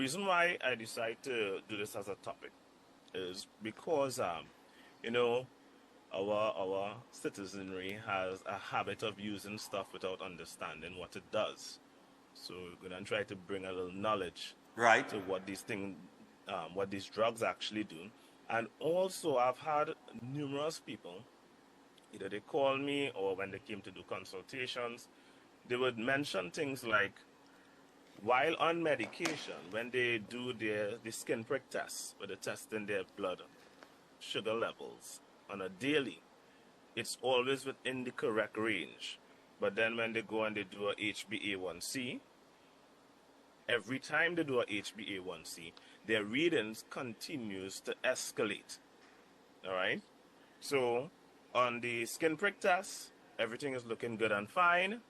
reason why I decided to do this as a topic is because you know, our citizenry has a habit of using stuff without understanding what it does. So we're gonna try to bring a little knowledge Right. to what these drugs actually do. And also, I've had numerous people, either they call me or when they came to do consultations, they would mention things like, while on medication, when they do the skin prick test, where they're testing their blood sugar levels on a daily, it's always within the correct range. But then when they go and they do a HbA1c, every time they do a HbA1c, their readings continues to escalate. All right? So on the skin prick test, everything is looking good and fine.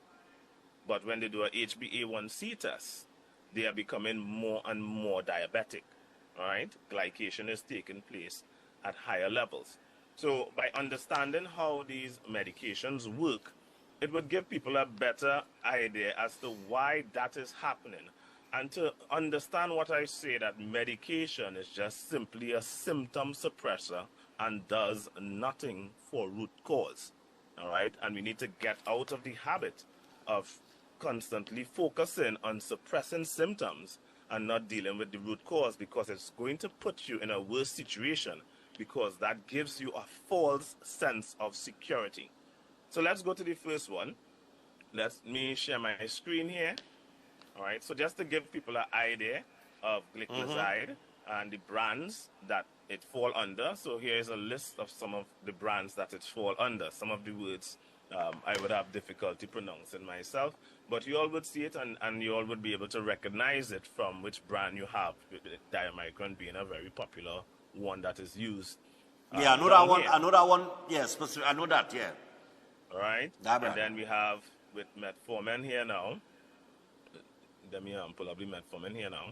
But when they do a HbA1c test, they are becoming more and more diabetic. All right? Glycation is taking place at higher levels. So by understanding how these medications work, it would give people a better idea as to why that is happening. And to understand what I say, that medication is just simply a symptom suppressor and does nothing for root cause. All right? And we need to get out of the habit of constantly focusing on suppressing symptoms and not dealing with the root cause, because it's going to put you in a worse situation, because that gives you a false sense of security. So let's go to the first one. Let me share my screen here. All right, so just to give people an idea of glycoside and the brands that it fall under. So here is a list of some of the brands that it fall under. Some of the words I would have difficulty pronouncing myself, but you all would see it, and you all would be able to recognize it from which brand you have, with Diamicron being a very popular one that is used. Yeah, I know that one. Here. I know that one. Yeah, specific. I know that. Yeah. All right. That and then we have with Metformin here now. Let me pull up the Metformin here now.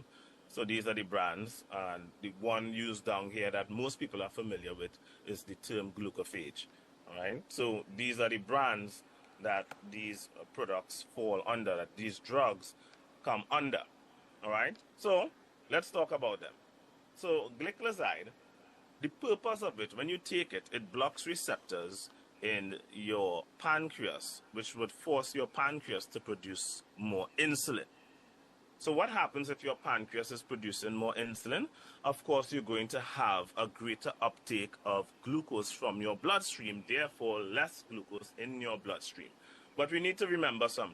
So these are the brands, and the one used down here that most people are familiar with is the term glucophage. All right. So these are the brands that these products fall under, that these drugs come under. All right. So let's talk about them. So glycoside, the purpose of it, when you take it, it blocks receptors in your pancreas, which would force your pancreas to produce more insulin. So what happens if your pancreas is producing more insulin? Of course, you're going to have a greater uptake of glucose from your bloodstream, therefore less glucose in your bloodstream. But we need to remember something.